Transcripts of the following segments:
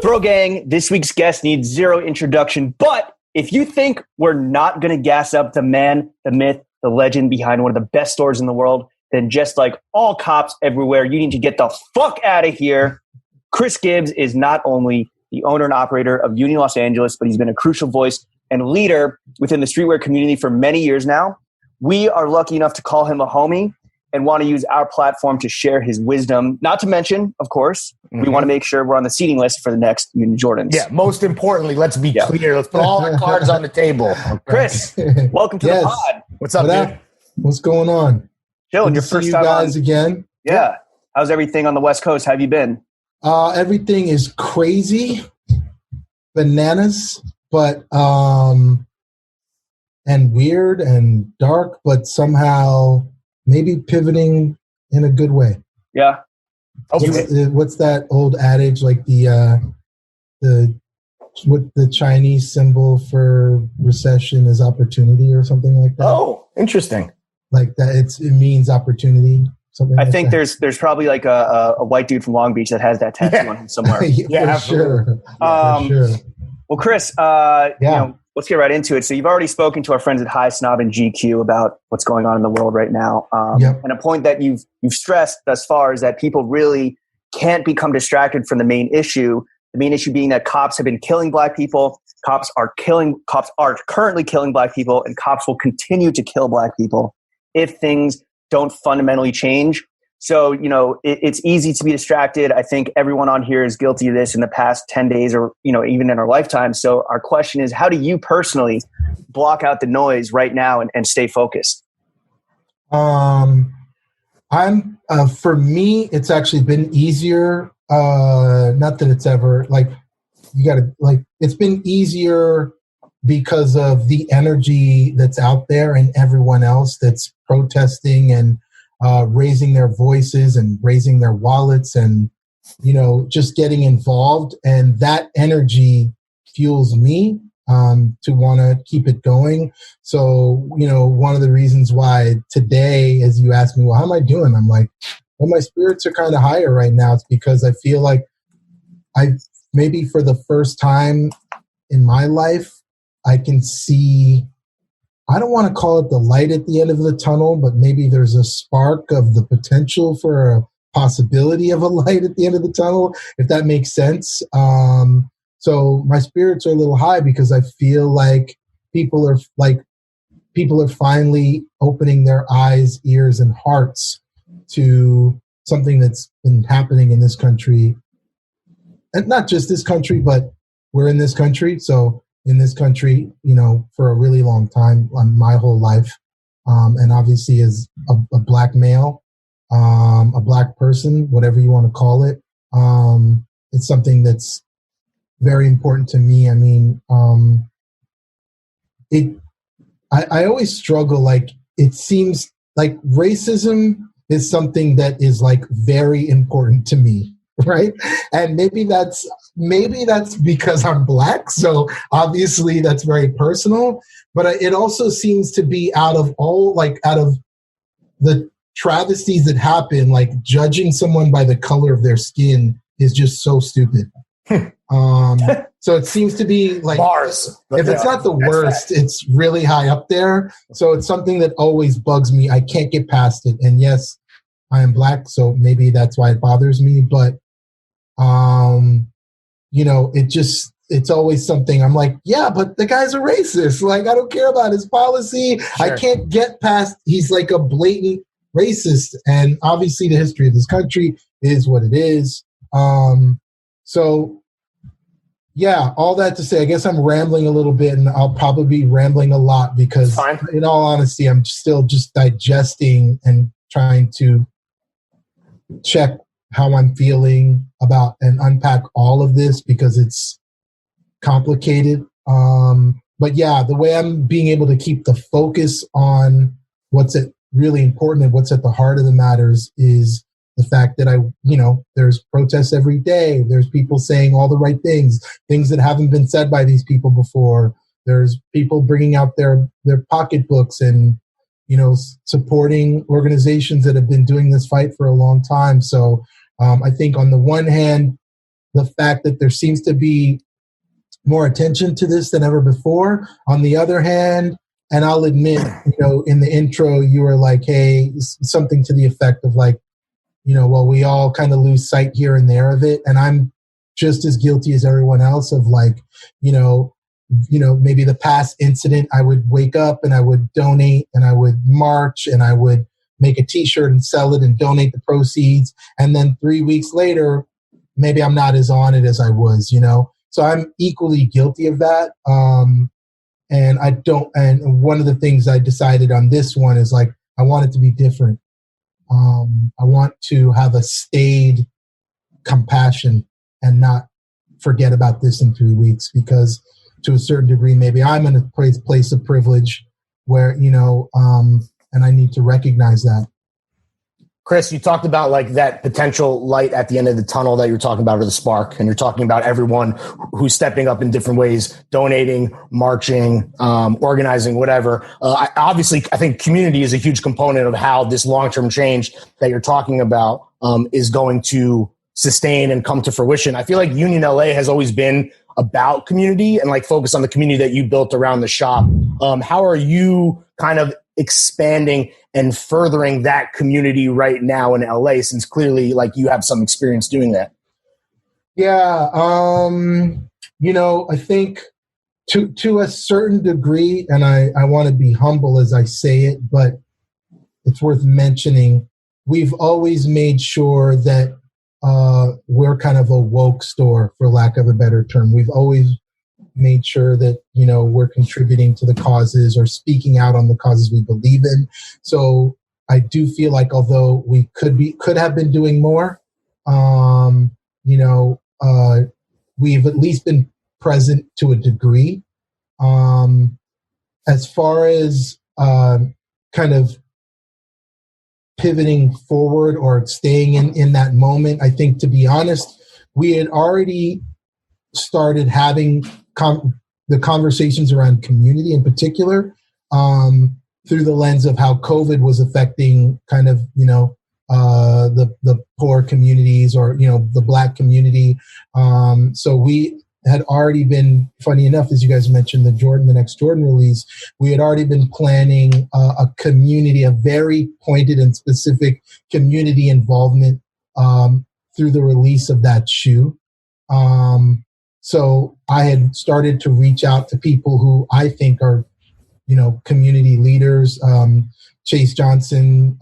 Throw gang, this week's guest needs zero introduction, but if you think we're not going to gas up the man, the myth, the legend behind one of the best stores in the world, then just like all cops everywhere, you need to get the fuck out of here. Chris Gibbs is not only the owner and operator of Union Los Angeles, but he's been a crucial voice and leader within the streetwear community for many years now. We are lucky enough to call him a homie and want to use our platform to share his wisdom. Not to mention, of course, we want to make sure we're on the seating list for the next Union Jordans. Yeah, most importantly, let's be clear. Let's put all our cards on the table. Okay. Chris, welcome to the pod. What's up, dude? What's going on? Chilling, your first time guys again. Yeah. How's everything on the West Coast? How have you been? Everything is crazy, bananas, but and weird and dark, but somehow maybe pivoting in a good way. Yeah. What's that old adage, like the Chinese symbol for recession is opportunity or something like that? Oh, interesting. Like that, it means opportunity. Something. I think there's probably like a white dude from Long Beach that has that tattoo on him somewhere. For sure. Well, Chris, let's get right into it. So you've already spoken to our friends at High Snob and GQ about what's going on in the world right now. And a point that you've stressed thus far is that people really can't become distracted from the main issue. The main issue being that cops have been killing Black people. Cops are currently killing Black people, and cops will continue to kill Black people if things don't fundamentally change. So, it's easy to be distracted. I think everyone on here is guilty of this in the past 10 days or, even in our lifetime. So our question is, how do you personally block out the noise right now and stay focused? For me, it's actually been easier. Not that it's ever it's been easier because of the energy that's out there and everyone else that's protesting and raising their voices and raising their wallets and, just getting involved. And that energy fuels me to want to keep it going. So, one of the reasons why today, as you asked me, well, how am I doing? I'm like, well, my spirits are kind of higher right now. It's because I feel like maybe for the first time in my life, I can see, I don't want to call it the light at the end of the tunnel, but maybe there's a spark of the potential for a possibility of a light at the end of the tunnel, if that makes sense. So my spirits are a little high because I feel like people are finally opening their eyes, ears, and hearts to something that's been happening in this country. And not just this country, but we're in this country. So in this country, for a really long time, my whole life. And obviously as a Black male, a Black person, whatever you want to call it, it's something that's very important to me. I mean, I always struggle, like, it seems like racism is something that is like very important to me. Right. And maybe that's because I'm Black. So obviously that's very personal, but it also seems to be out of the travesties that happen, like judging someone by the color of their skin is just so stupid. So it seems to be like bars. If it's not the worst, it's really high up there. So it's something that always bugs me. I can't get past it. And yes, I am Black, so maybe that's why it bothers me. But it's always something. I'm like, yeah, but the guy's a racist. Like, I don't care about his policy. Sure. I can't get past. He's like a blatant racist, and obviously the history of this country is what it is. So yeah, all that to say, I guess I'm rambling a little bit, and I'll probably be rambling a lot because, in all honesty, I'm still just digesting and trying to check how I'm feeling about and unpack all of this because it's complicated. But yeah, the way I'm being able to keep the focus on what's really important and what's at the heart of the matters is the fact that there's protests every day. There's people saying all the right things that haven't been said by these people before. There's people bringing out their pocketbooks and, supporting organizations that have been doing this fight for a long time. So I think on the one hand, the fact that there seems to be more attention to this than ever before. On the other hand, and I'll admit, in the intro, you were like, hey, something to the effect of like, well, we all kind of lose sight here and there of it. And I'm just as guilty as everyone else of like, maybe the past incident, I would wake up and I would donate and I would march and I would make a t-shirt and sell it and donate the proceeds. And then 3 weeks later, maybe I'm not as on it as I was, So I'm equally guilty of that. And one of the things I decided on this one is like, I want it to be different. I want to have a staid compassion and not forget about this in 3 weeks, because to a certain degree, maybe I'm in a place of privilege where, and I need to recognize that. Chris, you talked about like that potential light at the end of the tunnel that you're talking about, or the spark, and you're talking about everyone who's stepping up in different ways, donating, marching, organizing, whatever. I think community is a huge component of how this long-term change that you're talking about is going to sustain and come to fruition. I feel like Union LA has always been about community and like focus on the community that you built around the shop. How are you kind of expanding and furthering that community right now in LA, since clearly like you have some experience doing that? Yeah. I think to a certain degree, and I want to be humble as I say it, but it's worth mentioning, we've always made sure that we're kind of a woke store, for lack of a better term. We've always made sure that, we're contributing to the causes or speaking out on the causes we believe in. So I do feel like although we could have been doing more, we've at least been present to a degree. As far as kind of pivoting forward or staying in that moment, I think, to be honest, we had already started having the conversations around community in particular through the lens of how COVID was affecting kind of, the poor communities or, the Black community. So we had already been, funny enough, as you guys mentioned, the next Jordan release, we had already been planning a very pointed and specific community involvement through the release of that shoe. So I had started to reach out to people who I think are, community leaders. Chase Johnson,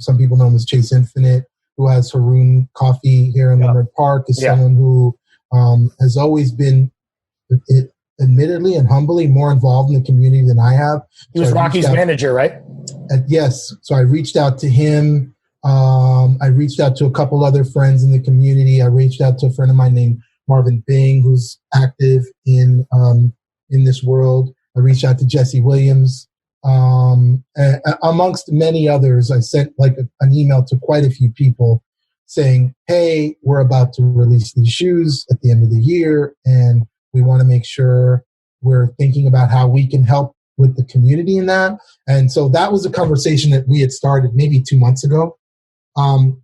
some people know him as Chase Infinite, who has Haroon Coffee here in Leimert Park, is someone who has always been, admittedly and humbly, more involved in the community than I have. He was Rocky's manager, right? Yes. So I reached out to him. I reached out to a couple other friends in the community. I reached out to a friend of mine named Marvin Bing, who's active in this world. I reached out to Jesse Williams. Amongst many others, I sent an email to quite a few people saying, hey, we're about to release these shoes at the end of the year, and we want to make sure we're thinking about how we can help with the community in that. And so that was a conversation that we had started maybe 2 months ago.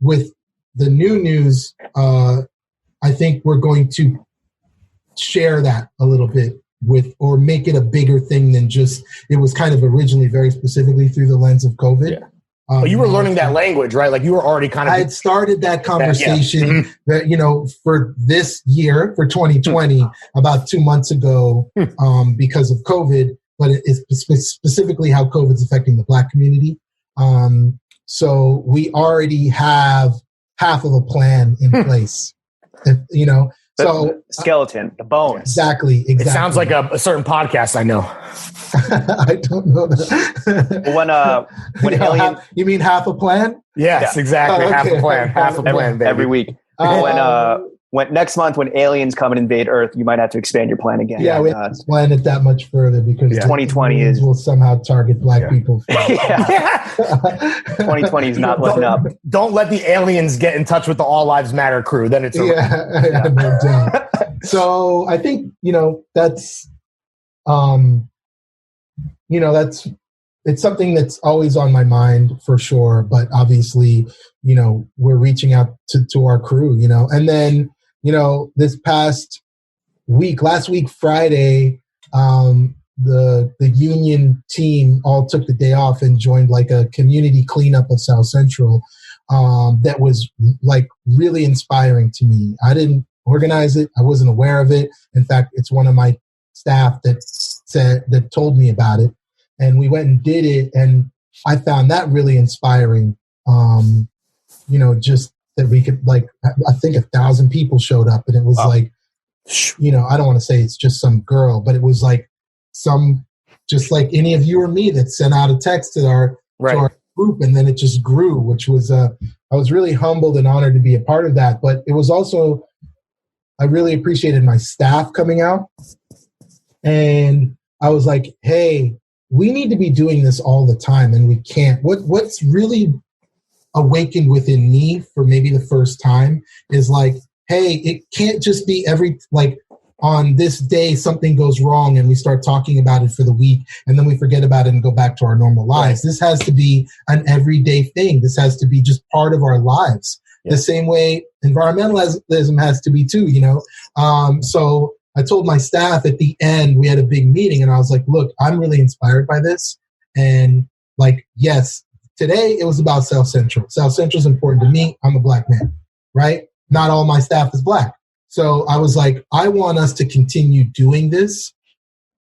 With the new news, I think we're going to share that a little bit or make it a bigger thing than just, it was kind of originally very specifically through the lens of COVID. Yeah. But you were learning that language, right? Like you were already kind of... I had started that conversation that, for this year, for 2020, about 2 months ago because of COVID, but it is specifically how COVID is affecting the Black community. So we already have half of a plan in place, The skeleton, the bones. Exactly. It sounds like a certain podcast I know. I don't know that. When alien, you mean half a plan? Yes, exactly. Okay. Half a plan, baby. Every week. When next month, when aliens come and invade Earth, you might have to expand your plan again. Yeah, we have to plan it that much further because 2020 will somehow target Black people. 2020 is not looking up. Don't let the aliens get in touch with the All Lives Matter crew. Then it's no doubt. So I think that's it's something that's always on my mind for sure. But obviously, we're reaching out to our crew, and then this past week, last week, Friday, the union team all took the day off and joined like a community cleanup of South Central. That was like really inspiring to me. I didn't organize it. I wasn't aware of it. In fact, it's one of my staff that told me about it, and we went and did it. And I found that really inspiring. Just that we could, like, I think 1,000 people showed up, and it was like, I don't want to say it's just some girl, but it was like just like any of you or me that sent out a text to our group, and then it just grew, which was, I was really humbled and honored to be a part of that. But it was also, I really appreciated my staff coming out, and I was like, hey, we need to be doing this all the time, and we can't. What's really awakened within me for maybe the first time is like, hey, it can't just be on this day something goes wrong and we start talking about it for the week and then we forget about it and go back to our normal lives. This has to be an everyday thing. This has to be just part of our lives. The same way environmentalism has to be too, So I told my staff at the end, we had a big meeting, and I was like, look, I'm really inspired by this. And yes, today it was about South Central. South Central is important to me. I'm a black man, right? Not all my staff is black. So I was like, I want us to continue doing this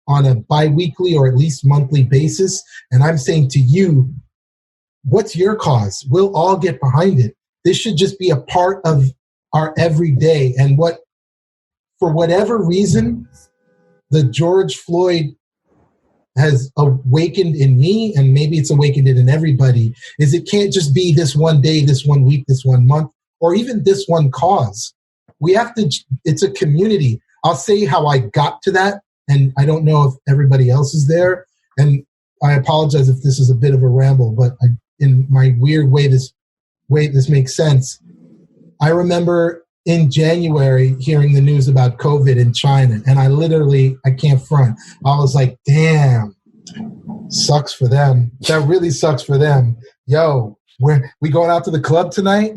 on a bi-weekly or at least monthly basis. And I'm saying to you, what's your cause? We'll all get behind it. This should just be a part of our everyday. And for whatever reason, the George Floyd has awakened in me, and maybe it's awakened it in everybody, is it can't just be this one day, this 1 week, this 1 month, or even this one cause. We have to, it's a community. I'll say how I got to that, and I don't know if everybody else is there, and I apologize if this is a bit of a ramble, but in my weird way, this makes sense. I remember in January hearing the news about COVID in China, and I can't front. I was like, damn, sucks for them. That really sucks for them. Yo, we going out to the club tonight?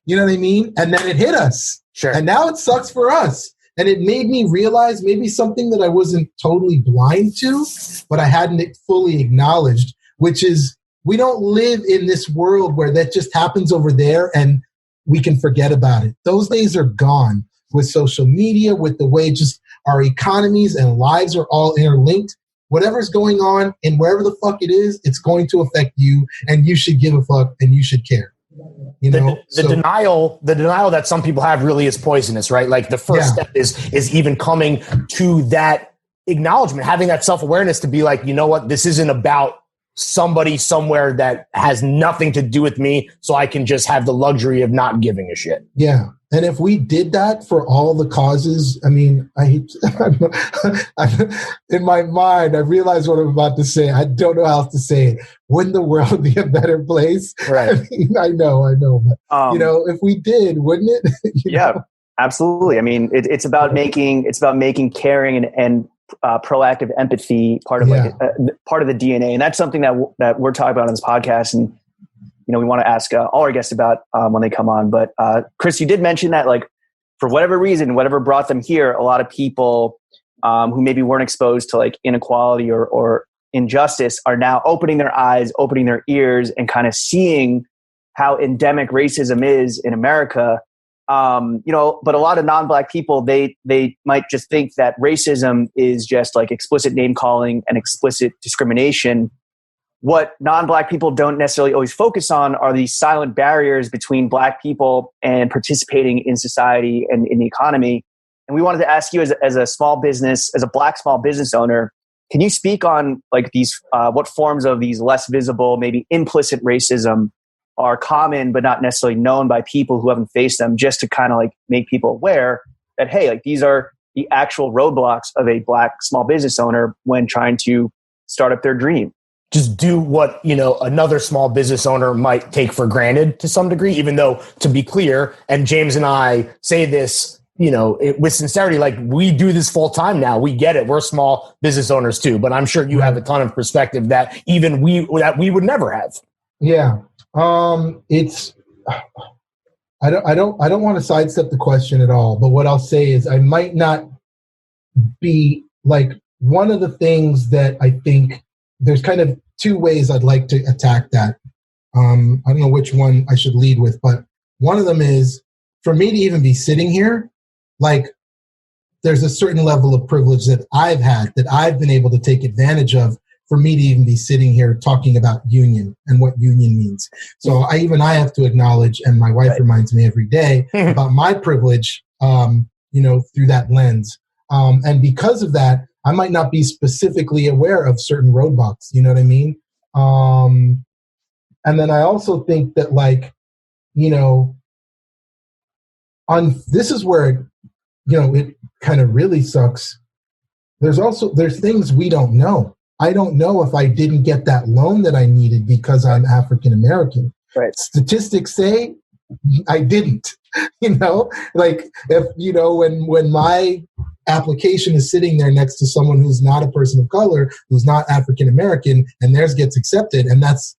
You know what I mean? And then it hit us. Sure. And now it sucks for us. And it made me realize maybe something that I wasn't totally blind to, but I hadn't fully acknowledged, which is we don't live in this world where that just happens over there and we can forget about it. Those days are gone with social media, with the way just our economies and lives are all interlinked. Whatever's going on and wherever the fuck it is, it's going to affect you, and you should give a fuck and you should care. The denial that some people have really is poisonous, right? Like the first step is even coming to that acknowledgement, having that self-awareness to be like, you know what, this isn't about somebody somewhere that has nothing to do with me, so I can just have the luxury of not giving a shit. Yeah. And if we did that for all the causes, I mean, in my mind, I realize what I'm about to say. I don't know how else to say it. Wouldn't the world be a better place? Right. I mean, I know. But, if we did, wouldn't it? Yeah, absolutely. I mean, it's about making caring and proactive empathy part of part of the DNA. And that's something that we're talking about on this podcast. And, we want to ask all our guests about when they come on. But Chris, you did mention that, like, for whatever reason, whatever brought them here, a lot of people who maybe weren't exposed to like inequality or injustice are now opening their eyes, opening their ears, and kind of seeing how endemic racism is in America. But a lot of non-Black people, they might just think that racism is just like explicit name calling and explicit discrimination. What non-Black people don't necessarily always focus on are these silent barriers between Black people and participating in society and in the economy. And we wanted to ask you, as a small business, as a Black small business owner, can you speak on like these, what forms of these less visible, maybe implicit racism are common but not necessarily known by people who haven't faced them, just to kind of like make people aware that, hey, like these are the actual roadblocks of a Black small business owner when trying to start up their dream. Just do what, another small business owner might take for granted to some degree, even though, to be clear, and James and I say this, with sincerity, like we do this full time now. We get it. We're small business owners too, but I'm sure you have a ton of perspective that even we would never have. Yeah. It's I don't want to sidestep the question at all, but what I'll say is I might not be like, one of the things that I think there's kind of two ways I'd like to attack that. I don't know which one I should lead with, but one of them is for me to even be sitting here, like there's a certain level of privilege that I've had that I've been able to take advantage of for me to even be sitting here talking about union and what union means. So I have to acknowledge, and my wife reminds me every day about my privilege, through that lens. And because of that, I might not be specifically aware of certain roadblocks. You know what I mean? And then I also think that, like, this is where, it kind of really sucks. There's things we don't know. I don't know if I didn't get that loan that I needed because I'm African American. Right. Statistics say I didn't. Like if when my application is sitting there next to someone who's not a person of color, who's not African American, and theirs gets accepted, and that's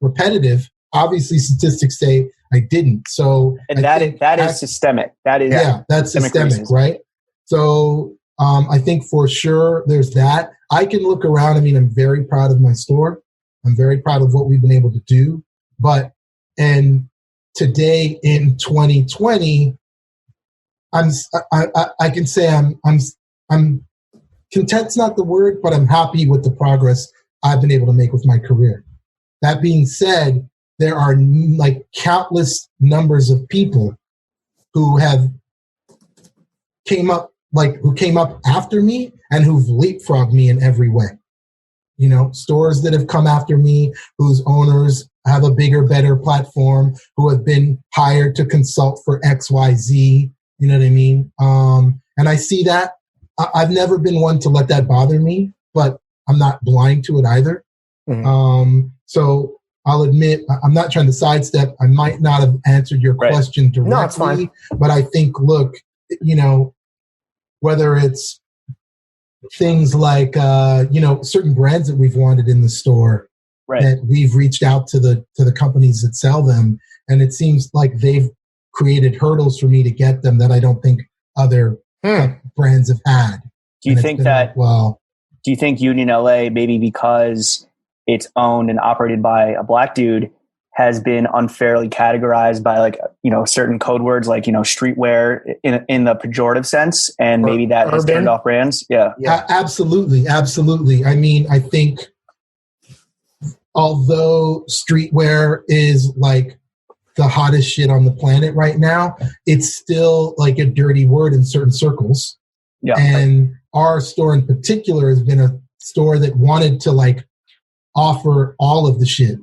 repetitive. Obviously, statistics say I didn't. So, and that is systemic. That's systemic, right? So, I think for sure there's that. I can look around. I mean, I'm very proud of my store. I'm very proud of what we've been able to do. And today in 2020, I can say I'm content's not the word, but I'm happy with the progress I've been able to make with my career. That being said, there are like countless numbers of people who came up after me and who've leapfrogged me in every way. Stores that have come after me, whose owners have a bigger, better platform, who have been hired to consult for XYZ. You know what I mean? And I see that. I've never been one to let that bother me, but I'm not blind to it either. Mm-hmm. So I'll admit, I'm not trying to sidestep. I might not have answered your question directly. No, it's fine. But I think, look, whether it's things like, certain brands that we've wanted in the store, that we've reached out to the companies that sell them, and it seems like they've created hurdles for me to get them that I don't think other brands have had. Do you think Union LA, maybe because it's owned and operated by a black dude, has been unfairly categorized by certain code words like, streetwear in the pejorative sense, and maybe that has turned off brands? Yeah. Absolutely. Absolutely. I mean, I think although streetwear is like the hottest shit on the planet right now, it's still like a dirty word in certain circles. Yeah. And our store in particular has been a store that wanted to offer all of the shit,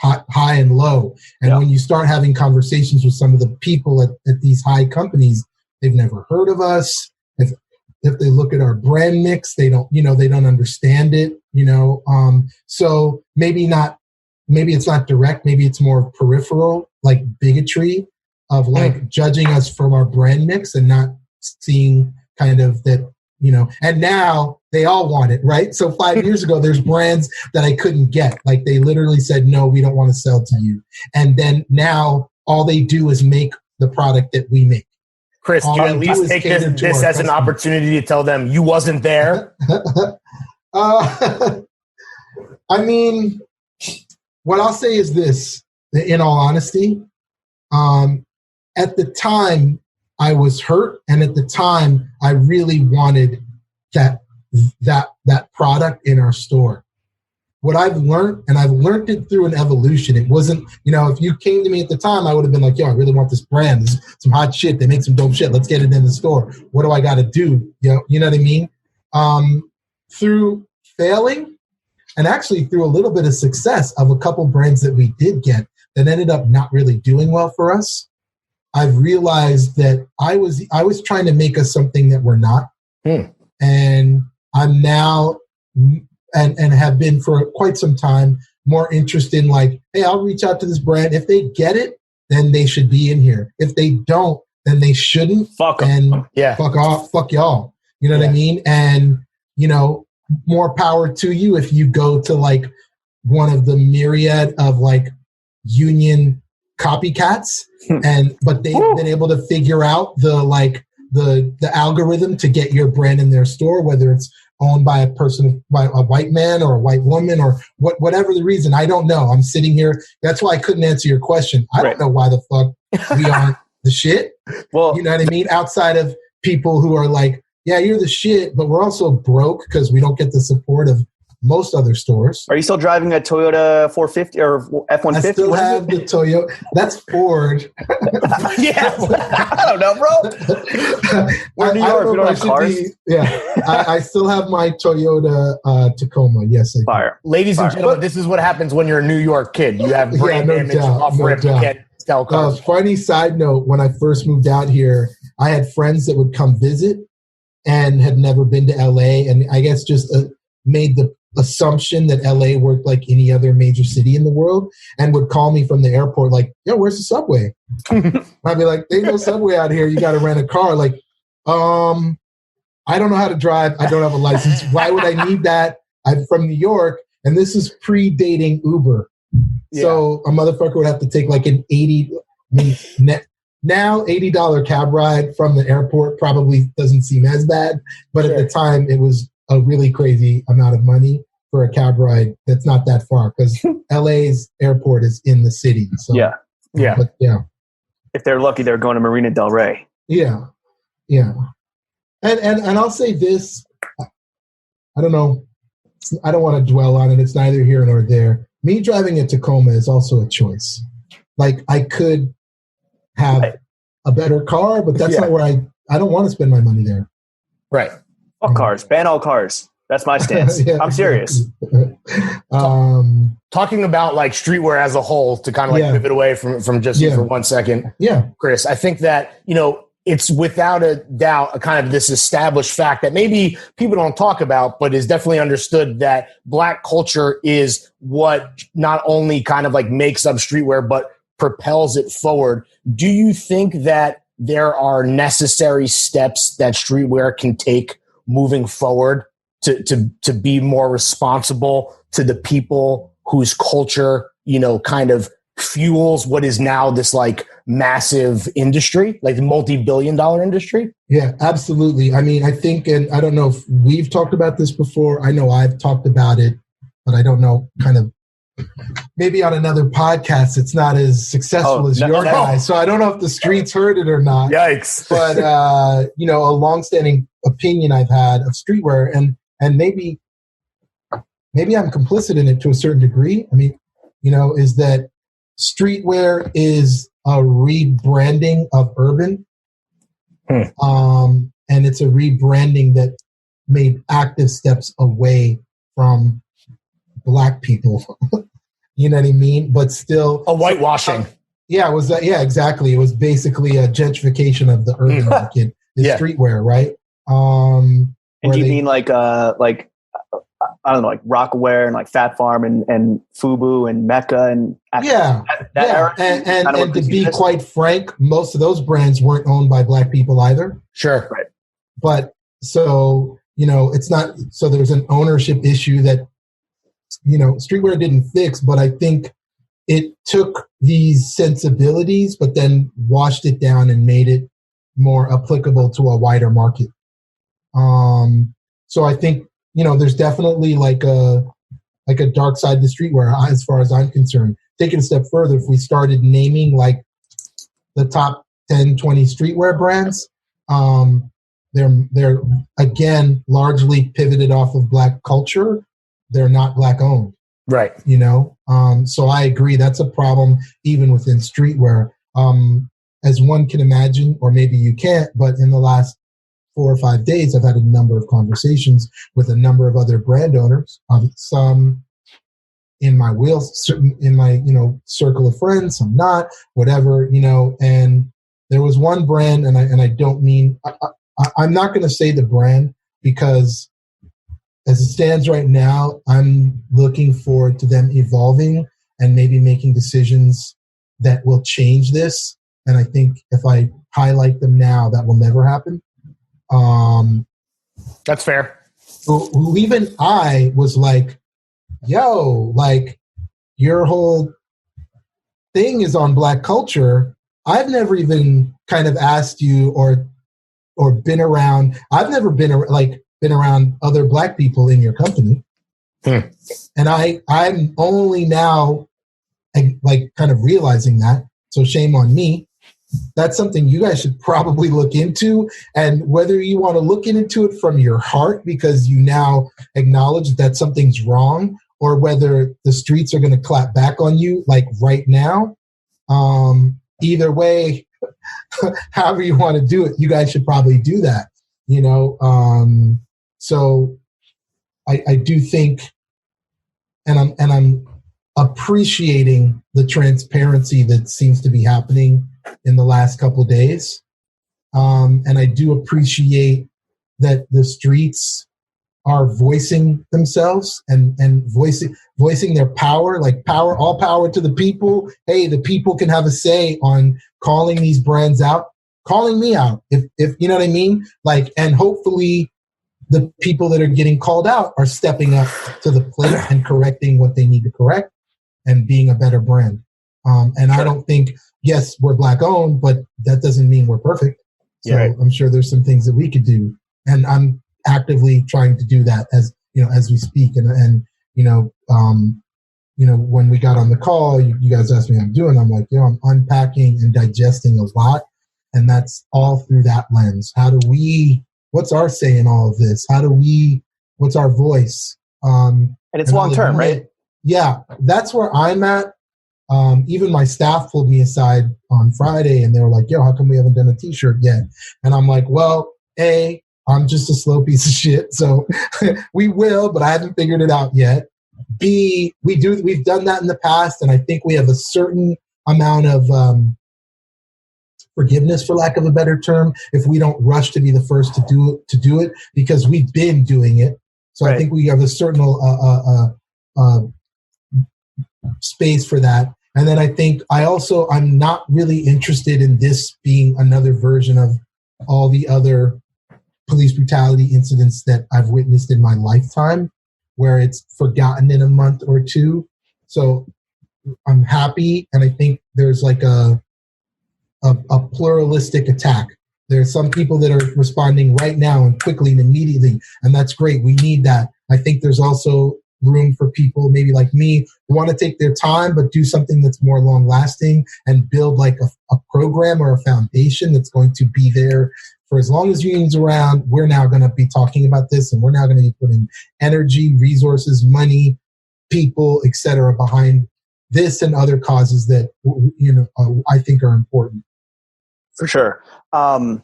high and low. And when you start having conversations with some of the people at these high companies, they've never heard of us. If they look at our brand mix, they don't understand it, so maybe it's not direct, maybe it's more peripheral, like bigotry of judging us from our brand mix and not seeing kind of that, and now they all want it, right? So 5 years ago, there's brands that I couldn't get. Like they literally said, no, we don't want to sell to you. And then now all they do is make the product that we make. Chris, do you at least take this as an opportunity to tell them you wasn't there? I mean, what I'll say is this, in all honesty, at the time I was hurt, and at the time I really wanted that product in our store. What I've learned, and I've learned it through an evolution. It wasn't, if you came to me at the time, I would have been like, yo, I really want this brand. This is some hot shit. They make some dope shit. Let's get it in the store. What do I got to do? You know what I mean? Through failing, and actually through a little bit of success of a couple brands that we did get that ended up not really doing well for us, I've realized that I was trying to make us something that we're not. And I'm now, and have been for quite some time, more interested in hey, I'll reach out to this brand. If they get it, then they should be in here. If they don't, then they shouldn't. Fuck them. And fuck off. Fuck y'all. You know what I mean? And, more power to you if you go to one of the myriad of union copycats, but they've been able to figure out the algorithm to get your brand in their store, whether it's owned by by a white man or a white woman or whatever the reason. I don't know. I'm sitting here. That's why I couldn't answer your question. I don't know why the fuck we aren't the shit. Well, you know what I mean? Outside of people who are like, yeah, you're the shit, but we're also broke because we don't get the support of most other stores. Are you still driving a Toyota 450 or F-150? I still have the Toyota. That's Ford. Yeah. I don't know, bro. We're in New York. We don't have cars. I still have my Toyota Tacoma. Yes, I do. Fire. Ladies and gentlemen, this is what happens when you're a New York kid. You have brain damage off rip. You can't tell cars. Funny side note, when I first moved out here, I had friends that would come visit and had never been to LA, and I guess just made the assumption that LA worked like any other major city in the world, and would call me from the airport like, yo, where's the subway? I'd be like, there's no subway out here. You got to rent a car. Like, I don't know how to drive. I don't have a license. Why would I need that? I'm from New York, and this is predating Uber. Yeah. So a motherfucker would have to take like an now $80 cab ride from the airport probably doesn't seem as bad, but at the time it was a really crazy amount of money for a cab ride that's not that far because LA's airport is in the city. So, But, if they're lucky, they're going to Marina Del Rey. Yeah. And I'll say this, I don't know, I don't want to dwell on it. It's neither here nor there. Me driving a Tacoma is also a choice. Like I could have a better car, but that's not where I don't want to spend my money there. Right. Fuck cars. Ban all cars. That's my stance. I'm serious. Talking about like streetwear as a whole to kind of like pivot away from just for 1 second. Yeah. Chris, I think that, it's without a doubt a kind of this established fact that maybe people don't talk about, but is definitely understood that Black culture is what not only kind of like makes up streetwear, but propels it forward. Do you think that there are necessary steps that streetwear can take moving forward to be more responsible to the people whose culture, kind of fuels what is now this like massive industry, like the multi-billion-dollar industry? Yeah, absolutely. I mean, I think, and I don't know if we've talked about this before. I know I've talked about it, but I don't know, kind of maybe on another podcast, it's not as successful as your guy. So I don't know if the streets heard it or not. Yikes. But, a longstanding opinion I've had of streetwear, and maybe I'm complicit in it to a certain degree. I mean, is that streetwear is a rebranding of urban. And it's a rebranding that made active steps away from Black people. You know what I mean? But still a whitewashing. It was exactly. It was basically a gentrification of the urban market, the streetwear, right? And do you mean like I don't know, like Rockaware and like Fat Farm and Fubu and Mecca and that era? And to be quite frank, most of those brands weren't owned by Black people either. Sure. Right. But so, it's not, so there's an ownership issue that, streetwear didn't fix, but I think it took these sensibilities, but then washed it down and made it more applicable to a wider market. So I think, there's definitely like a dark side to streetwear as far as I'm concerned. Taking a step further, if we started naming like the top 10, 20 streetwear brands, they're again largely pivoted off of Black culture. They're not Black owned. Right. So I agree. That's a problem even within streetwear. As one can imagine, or maybe you can't, but in the last 4 or 5 days, I've had a number of conversations with a number of other brand owners, some in my circle of friends, some not, whatever, and there was one brand, and I don't mean, I'm not going to say the brand because as it stands right now, I'm looking forward to them evolving and maybe making decisions that will change this. And I think if I highlight them now, that will never happen. That's fair. Who even I was like, yo, like your whole thing is on Black culture. I've never even kind of asked you or been around. I've never been around other Black people in your company. And I'm only now like kind of realizing that. So shame on me. That's something you guys should probably look into. And whether you want to look into it from your heart because you now acknowledge that something's wrong, or whether the streets are going to clap back on you like right now, either way, however you want to do it, you guys should probably do that. So I do think, and I'm appreciating the transparency that seems to be happening in the last couple of days. And I do appreciate that the streets are voicing themselves and voicing their power, like all power to the people. Hey, the people can have a say on calling these brands out, calling me out, if you know what I mean? Like, and hopefully the people that are getting called out are stepping up to the plate and correcting what they need to correct and being a better brand. And I don't think, yes, we're Black owned, but that doesn't mean we're perfect. So I'm sure there's some things that we could do. And I'm actively trying to do that as we speak. And when we got on the call, you guys asked me how I'm doing. I'm like, I'm unpacking and digesting a lot. And that's all through that lens. What's our say in all of this? What's our voice? And it's long term, right? Yeah, that's where I'm at. Even my staff pulled me aside on Friday and they were like, how come we haven't done a t-shirt yet? And I'm like, well, A, I'm just a slow piece of shit. So we will, but I haven't figured it out yet. B, we've done that in the past. And I think we have a certain amount of forgiveness, for lack of a better term, if we don't rush to be the first to do it because we've been doing it. So I think we have a certain space for that. And then I think I'm not really interested in this being another version of all the other police brutality incidents that I've witnessed in my lifetime, where it's forgotten in a month or two. So I'm happy. And I think there's like a pluralistic attack. There's some people that are responding right now and quickly and immediately. And that's great. We need that. I think there's also room for people maybe like me who want to take their time but do something that's more long lasting and build like a program or a foundation that's going to be there for as long as union's around. We're now going to be talking about this, and we're now going to be putting energy, resources, money, people, etc. behind this and other causes that I think are important. For sure. And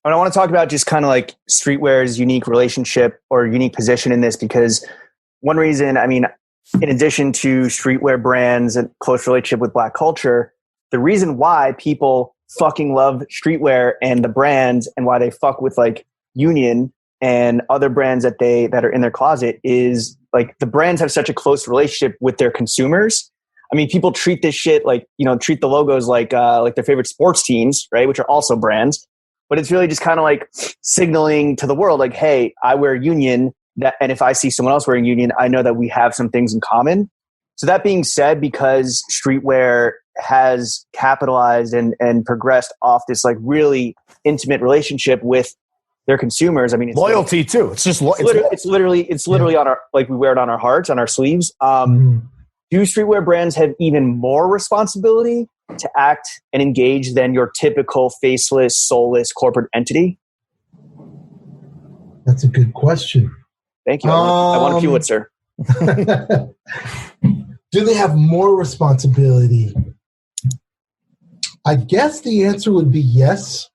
I want to talk about just kind of like streetwear's unique relationship or unique position in this, because one reason, in addition to streetwear brands and close relationship with Black culture, the reason why people fucking love streetwear and the brands and why they fuck with like Union and other brands that are in their closet is like the brands have such a close relationship with their consumers. People treat this shit like, treat the logos like their favorite sports teams, right? Which are also brands, but it's really just kind of like signaling to the world, like, hey, I wear Union. And if I see someone else wearing Union, I know that we have some things in common. So that being said, because streetwear has capitalized and progressed off this like really intimate relationship with their consumers. It's loyalty too. It's just it's literally on our, like we wear it on our hearts, on our sleeves. Do streetwear brands have even more responsibility to act and engage than your typical faceless, soulless corporate entity? That's a good question. Thank you. I want a Pulitzer. Do they have more responsibility? I guess the answer would be yes.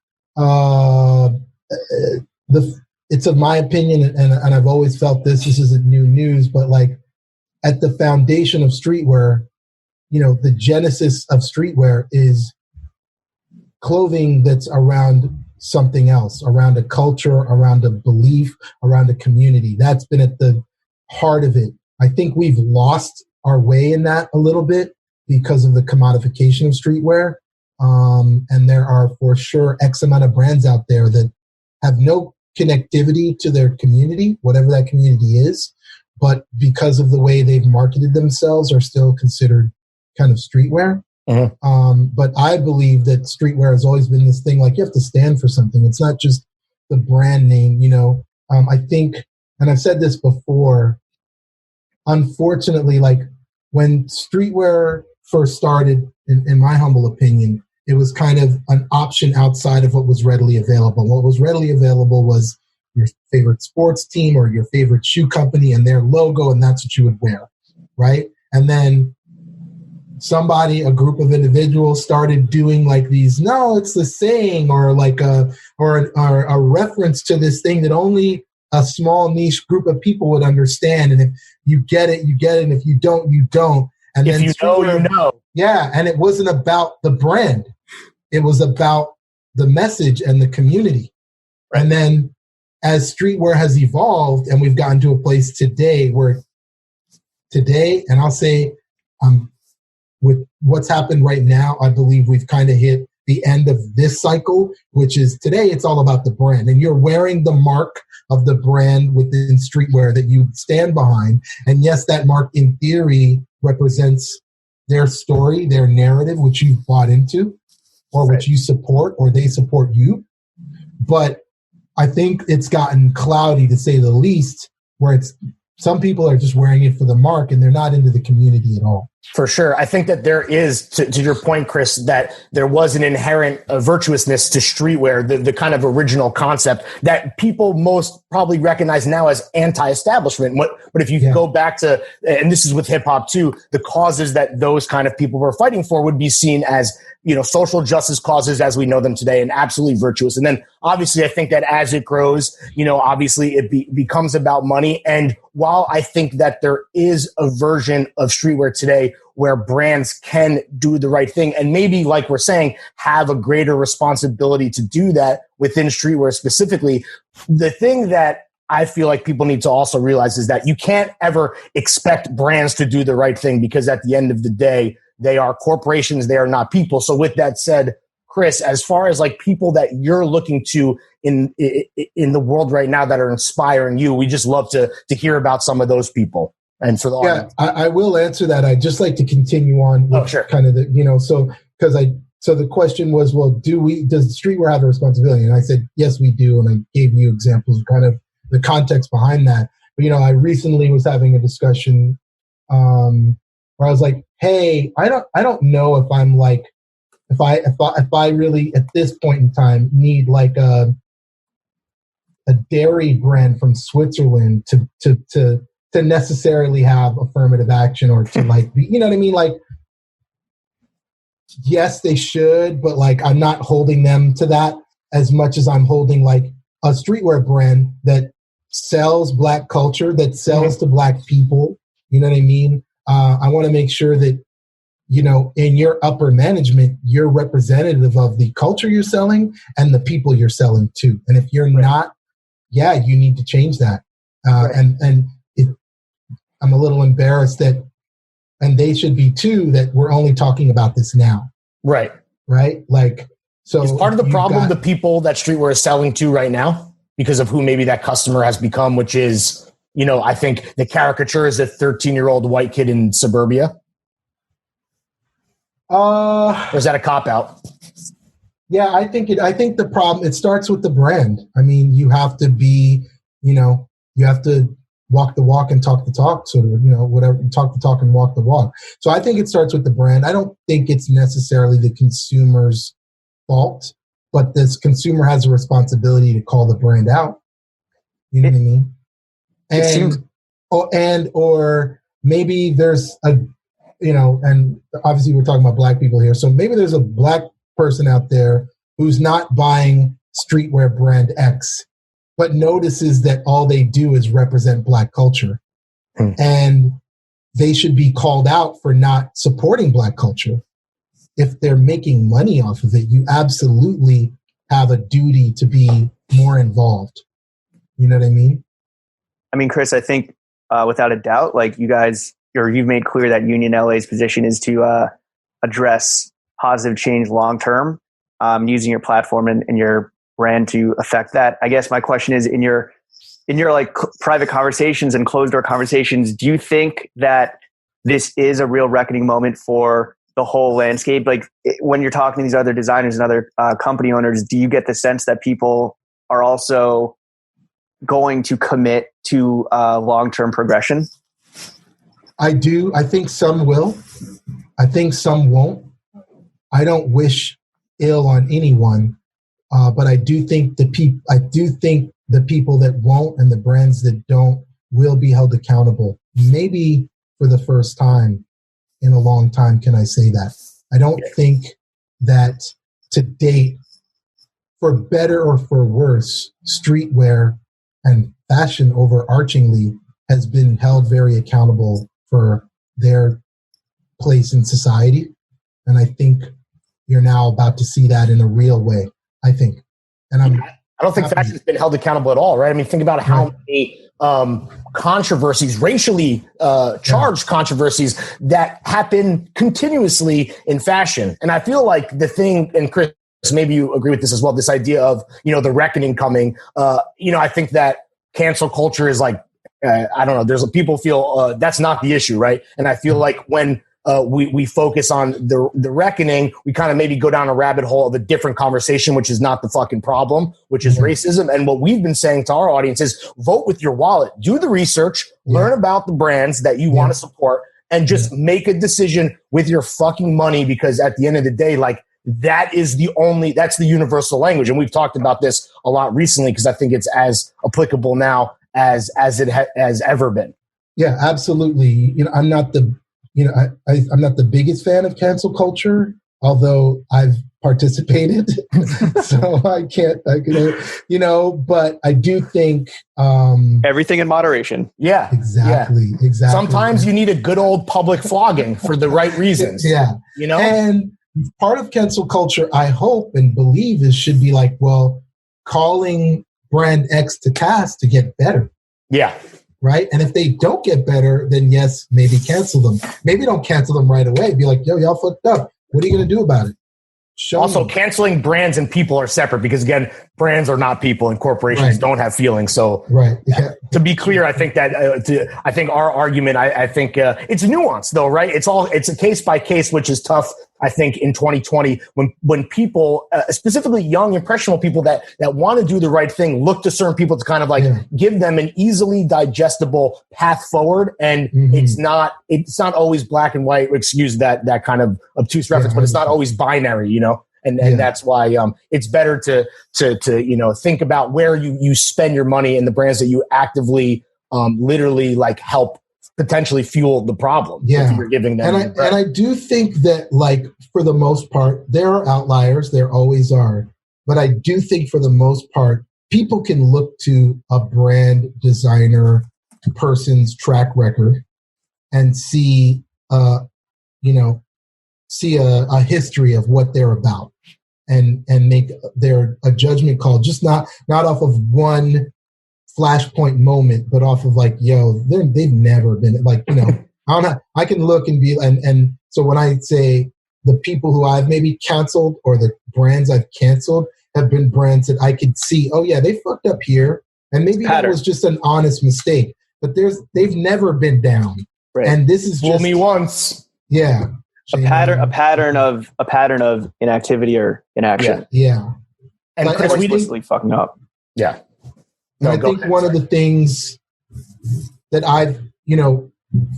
It's of my opinion, and I've always felt this isn't new news, but like at the foundation of streetwear, the genesis of streetwear is clothing that's around something else, around a culture, around a belief, around a community. That's been at the heart of it. I think we've lost our way in that a little bit because of the commodification of streetwear. And there are for sure X amount of brands out there that have no connectivity to their community, whatever that community is, but because of the way they've marketed themselves are still considered kind of streetwear. Mm-hmm. But I believe that streetwear has always been this thing, like you have to stand for something. It's not just the brand name, I think, and I've said this before, unfortunately, like when streetwear first started, in my humble opinion, it was kind of an option outside of what was readily available. What was readily available was your favorite sports team or your favorite shoe company and their logo, and that's what you would wear, right? And then a group of individuals started doing like these, no, it's the saying, or like a reference to this thing that only a small niche group of people would understand. And if you get it, you get it. And if you don't, you don't. And if then you know, you know. Yeah. And it wasn't about the brand. It was about the message and the community. Right. And then as streetwear has evolved and we've gotten to a place today, and I'll say, with what's happened right now, I believe we've kind of hit the end of this cycle, which is today it's all about the brand. And you're wearing the mark of the brand within streetwear that you stand behind. And yes, that mark in theory represents their story, their narrative, which you've bought into, or which you support, or they support you. But I think it's gotten cloudy, to say the least, where some people are just wearing it for the mark and they're not into the community at all. For sure. I think that there is, to your point, Chris, that there was an inherent virtuousness to streetwear, the kind of original concept that people most probably recognize now as anti-establishment. But if you go back to, and this is with hip hop too, the causes that those kind of people were fighting for would be seen as, social justice causes as we know them today, and absolutely virtuous. And then obviously I think that as it grows, obviously it becomes about money. And while I think that there is a version of streetwear today where brands can do the right thing and maybe, like we're saying, have a greater responsibility to do that within streetwear specifically, the thing that I feel like people need to also realize is that you can't ever expect brands to do the right thing, because at the end of the day, they are corporations, they are not people. So with that said, Chris, as far as like people that you're looking to in the world right now that are inspiring you, we just love to hear about some of those people. And for the audience. I will answer that. I'd just like to continue on with kind of the, so the question was, well, does streetwear have a responsibility? And I said, yes, we do. And I gave you examples of kind of the context behind that. But, I recently was having a discussion where I was like, hey, I don't know if I'm like, if I really at this point in time need like a dairy brand from Switzerland to necessarily have affirmative action, or to like be, you know what I mean? Like, yes, they should, but like I'm not holding them to that as much as I'm holding like a streetwear brand that sells Black culture, that sells to Black people. You know what I mean? I want to make sure that, in your upper management, you're representative of the culture you're selling and the people you're selling to. And if you're not, you need to change that. And I'm a little embarrassed that, and they should be too, that we're only talking about this now. Right. Like, so is part of the problem the people that streetwear is selling to right now because of who maybe that customer has become, which is, I think the caricature is a 13-year-old white kid in suburbia. Or is that a cop-out? Yeah, I think the problem, it starts with the brand. I mean, you have to be, you have to walk the walk and talk the talk, sort of, whatever, talk the talk and walk the walk. So I think it starts with the brand. I don't think it's necessarily the consumer's fault, but this consumer has a responsibility to call the brand out. You know what I mean? Or maybe there's a, and obviously we're talking about Black people here. So maybe there's a Black person out there who's not buying streetwear brand X, but notices that all they do is represent Black culture. And they should be called out for not supporting Black culture. If they're making money off of it, you absolutely have a duty to be more involved. You know what I mean? I mean, Chris, I think without a doubt, like you've made clear that Union LA's position is to address positive change long term, using your platform and your brand to affect that. I guess my question is, in your like private conversations and closed door conversations, do you think that this is a real reckoning moment for the whole landscape? Like when you're talking to these other designers and other company owners, do you get the sense that people are also going to commit to long-term progression? I do. I think some will. I think some won't. I don't wish ill on anyone, but I do think the people that won't and the brands that don't will be held accountable. Maybe for the first time in a long time, can I say that? I don't think that to date, for better or for worse, streetwear and fashion overarchingly has been held very accountable for their place in society. And I think you're now about to see that in a real way, I think. And I don't think fashion's been held accountable at all, right? I mean, think about how many controversies, racially charged controversies that happen continuously in fashion. And I feel like the thing, and Chris, maybe you agree with this as well, this idea of, the reckoning coming, I think that cancel culture is like, I don't know, there's people feel that's not the issue, right? And I feel like when we focus on the reckoning, we kind of maybe go down a rabbit hole of a different conversation, which is not the fucking problem, which is racism. And what we've been saying to our audience is vote with your wallet, do the research, learn about the brands that you want to support, and just make a decision with your fucking money, because at the end of the day, like, that's the universal language. And we've talked about this a lot recently because I think it's as applicable now as it has ever been. Yeah, absolutely. I'm not the biggest fan of cancel culture, although I've participated. So I can, but I do think everything in moderation. Yeah, exactly. Sometimes you need a good old public flogging for the right reasons. And part of cancel culture, I hope and believe, should be like, well, calling brand X to task to get better. Yeah. Right. And if they don't get better, then yes, maybe cancel them. Maybe don't cancel them right away. Be like, yo, y'all fucked up. What are you going to do about it? Canceling brands and people are separate, because again, brands are not people and corporations don't have feelings. So to be clear, I think that I think our argument, I think it's nuanced though, right? It's a case by case, which is tough. I think in 2020, when people, specifically young, impressionable people that want to do the right thing, look to certain people to kind of like give them an easily digestible path forward. And it's not always black and white. Excuse that kind of obtuse reference, but it's not always binary, And that's why it's better to think about where you spend your money and the brands that you actively literally like help potentially fuel the problem. Yeah, if you're giving them. And I do think that, like, for the most part, there are outliers. There always are, but I do think for the most part, people can look to a brand designer person's track record and see a history of what they're about, and make a judgment call, just not off of one flashpoint moment, but off of like, yo, they've never been like, I can look and be, and so when I say the people who I've maybe canceled or the brands I've canceled have been brands that I could see, oh yeah, they fucked up here, and maybe that was just an honest mistake, but they've never been down, and this is fool me once, a pattern of inactivity or inaction, and Chris, explicitly fucking up, And I think one of the things that I've,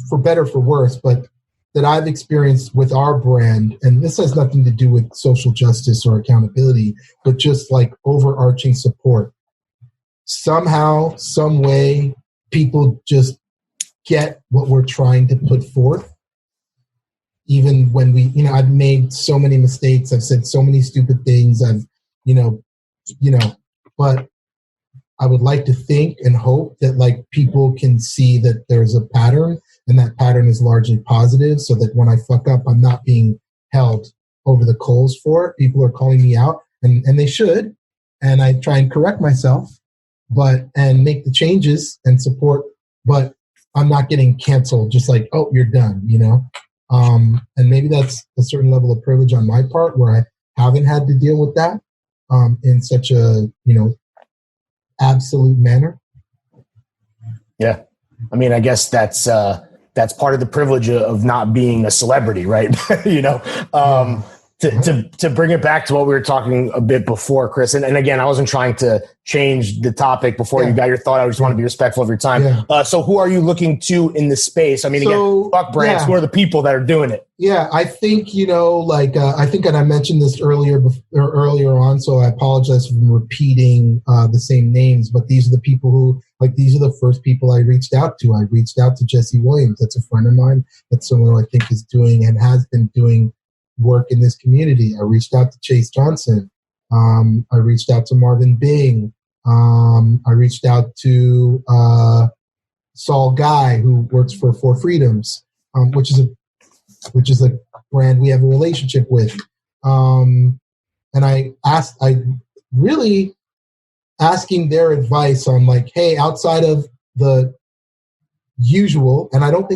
for better, for worse, but that I've experienced with our brand, and this has nothing to do with social justice or accountability, but just like overarching support. Somehow, some way, people just get what we're trying to put forth. Even when I've made so many mistakes, I've said so many stupid things, but I would like to think and hope that like people can see that there's a pattern, and that pattern is largely positive, so that when I fuck up, I'm not being held over the coals for it. People are calling me out, and they should, and I try and correct myself, and make the changes and support, but I'm not getting canceled just like, oh, you're done, and maybe that's a certain level of privilege on my part where I haven't had to deal with that in such a, absolute manner. Yeah. I mean, I guess that's that's part of the privilege of not being a celebrity, right? To bring it back to what we were talking a bit before, Chris, and again, I wasn't trying to change the topic before you got your thought. I just want to be respectful of your time. Yeah. So who are you looking to in this space? I mean, again, fuck brands. Who are the people that are doing it? Yeah, I think, I think, and I mentioned this earlier on, so I apologize for repeating the same names, but these are the people who, these are the first people I reached out to. I reached out to Jesse Williams. That's a friend of mine. That's someone who I think is doing and has been doing work in this community. I reached out to Chase Johnson. I reached out to Marvin Bing. I reached out to Saul Guy, who works for Four Freedoms, which is a brand we have a relationship with. And I really asking their advice on hey, outside of the usual, and I don't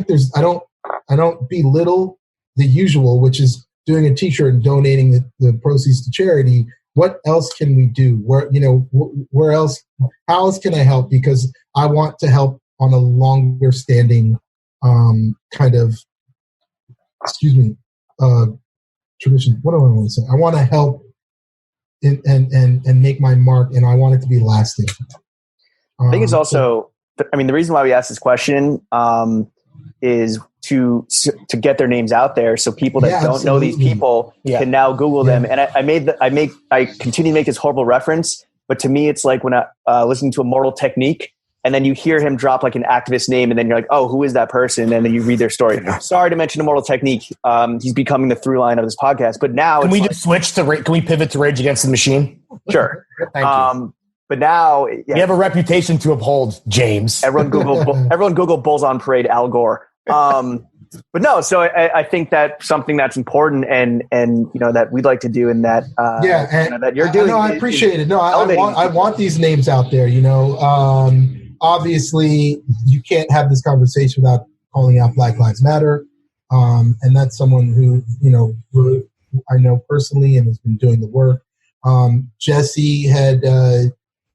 belittle the usual, which is doing a t-shirt and donating the proceeds to charity. What else can we do? Where else, how else can I help? Because I want to help on a longer standing tradition. What do I want to say? I want to help and make my mark, and I want it to be lasting. I think it's also, the reason why we asked this question is to get their names out there, so people that don't know these people can now Google them. And I continue to make this horrible reference, but to me, it's like when I listen to Immortal Technique, and then you hear him drop an activist name, and then you're like, oh, who is that person? And then you read their story. Sorry to mention Immortal Technique. He's becoming the through line of this podcast. But now can we just switch to? Can we pivot to Rage Against the Machine? Sure. Thank you. But now we have a reputation to uphold, James. Everyone Google Bulls on Parade, Al Gore. But no, so I think that's something that's important and that we'd like to do, and that that you're doing. No, I appreciate it. No, I want these names out there. Obviously, you can't have this conversation without calling out Black Lives Matter, and that's someone who I know personally and has been doing the work. Jesse had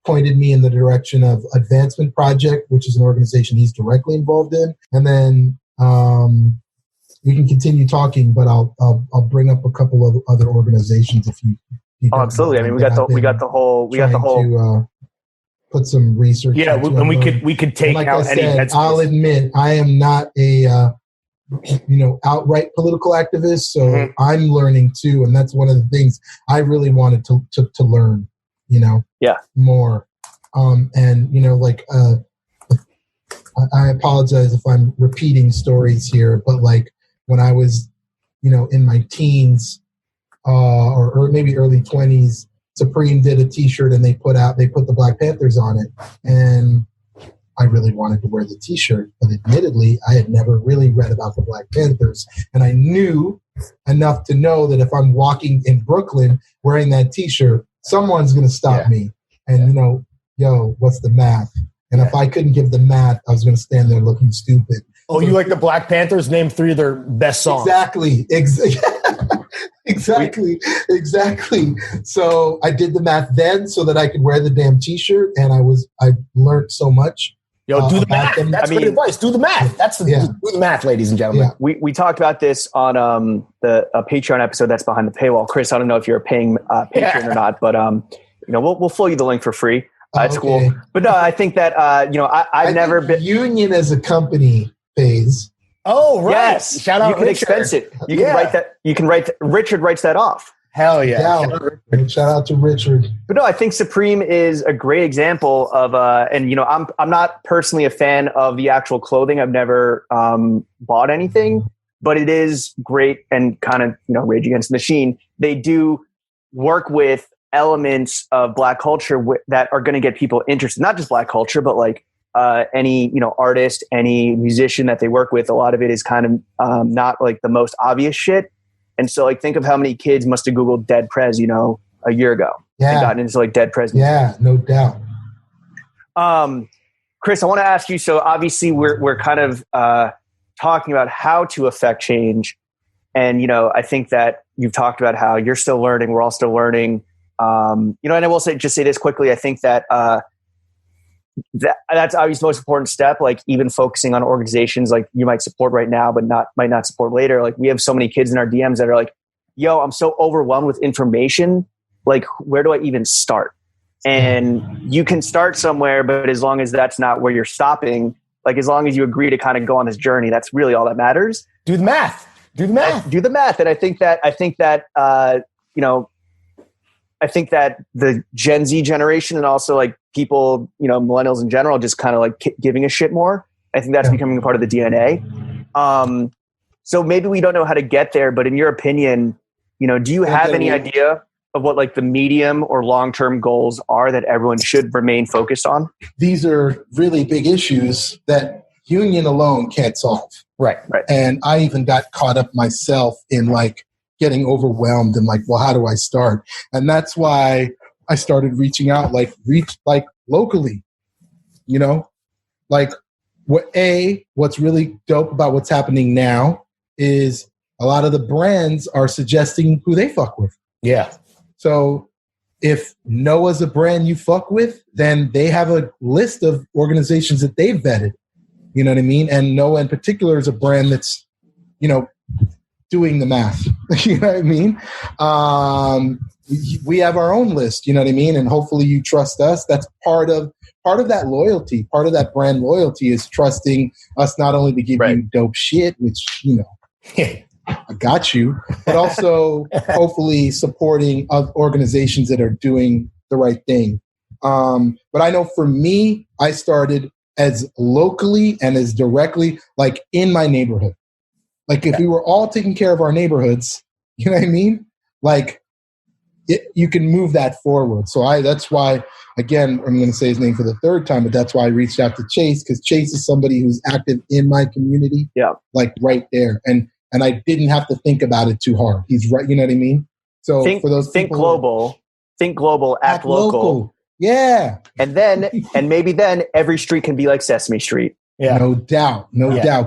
pointed me in the direction of Advancement Project, which is an organization he's directly involved in. And then we can continue talking, but I'll bring up a couple of other organizations if you absolutely. We got the whole to put some research. Yeah, and we could take like out I said, any. I'll admit I am not a outright political activist, so I'm learning too, and that's one of the things I really wanted to learn. More. I apologize if I'm repeating stories here, but when I was, in my teens, or maybe early 20s, Supreme did a t-shirt and they put the Black Panthers on it. And I really wanted to wear the t-shirt, but admittedly, I had never really read about the Black Panthers. And I knew enough to know that if I'm walking in Brooklyn wearing that t-shirt, someone's going to stop me. And, what's the math? And if I couldn't give the math, I was going to stand there looking stupid. Oh, you like the Black Panthers? Name 3 of their best songs. Exactly. Exactly. So I did the math then so that I could wear the damn t-shirt, and I learned so much. Yo, do the math. That's good advice. Do the math. Do the math, ladies and gentlemen. Yeah. We talked about this on the Patreon episode that's behind the paywall. Chris, I don't know if you're a paying patron or not, but we'll fill you the link for free. It's cool. But no, I think that I've never been Union as a company pays. Oh, right. Yes. Shout out. You can Richard. expense it. You can write that. You can write. Richard writes that off. Hell yeah. Shout out to Richard. But no, I think Supreme is a great example of, I'm not personally a fan of the actual clothing. I've never bought anything, but it is great and kind of, Rage Against the Machine. They do work with elements of Black culture that are going to get people interested, not just Black culture, but any, artist, any musician that they work with. A lot of it is kind of not the most obvious shit. And so think of how many kids must have Googled Dead Prez, a year ago. Yeah. And gotten into Dead Prez. Yeah, no doubt. Chris, I want to ask you, so obviously we're kind of talking about how to affect change. And, I think that you've talked about how you're still learning. We're all still learning. And I will say this quickly. I think that that's obviously the most important step. Like even focusing on organizations like you might support right now, but might not support later. Like we have so many kids in our DMs that are like, yo, I'm so overwhelmed with information. Like, where do I even start? And you can start somewhere, but as long as that's not where you're stopping, like as long as you agree to kind of go on this journey, that's really all that matters. Do the math. And I think that the Gen Z generation and also like people, millennials in general, just kind of like giving a shit more. I think that's becoming a part of the DNA. So maybe we don't know how to get there, but in your opinion, do you have any idea of what like the medium or long-term goals are that everyone should remain focused on? These are really big issues that union alone can't solve. Right. And I even got caught up myself in like getting overwhelmed and like, well, how do I start? And that's why I started reaching out, like locally, like what's really dope about what's happening now is a lot of the brands are suggesting who they fuck with. Yeah. So if Noah's a brand you fuck with, then they have a list of organizations that they've vetted. You know what I mean? And Noah in particular is a brand that's, doing the math. You know what I mean? We have our own list, you know what I mean? And hopefully you trust us. That's part of that loyalty. Part of that brand loyalty is trusting us not only to give you dope shit, which, I got you, but also hopefully supporting organizations that are doing the right thing. But I know for me, I started as locally and as directly, like in my neighborhood. Like if we were all taking care of our neighborhoods, you know what I mean? Like you can move that forward. So that's why, again, I'm going to say his name for the third time, but that's why I reached out to Chase, because Chase is somebody who's active in my community, like right there. And I didn't have to think about it too hard. He's right. You know what I mean? So for those think global, act local. Yeah. And maybe then every street can be like Sesame Street. Yeah. No doubt,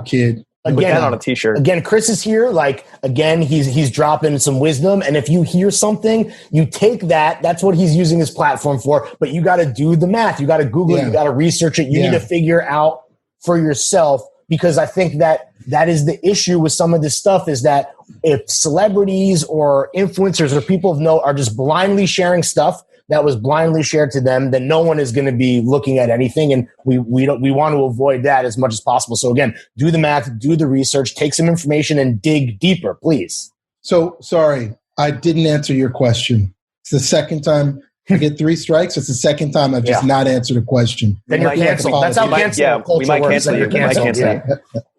kid. Again, on a t-shirt. Again, Chris is here. Like, again, he's dropping some wisdom. And if you hear something, you take that. That's what he's using his platform for. But you got to do the math. You got to Google it. You got to research it. You need to figure out for yourself, because I think that is the issue with some of this stuff, is that if celebrities or influencers or people of note are just blindly sharing stuff that was blindly shared to them, then no one is going to be looking at anything. And we want to avoid that as much as possible. So again, do the math, do the research, take some information and dig deeper, please. So sorry, I didn't answer your question. It's the second time I get 3 strikes. It's the second time I've just not answered a question. Then you're canceled. That's how canceled. We might cancel you.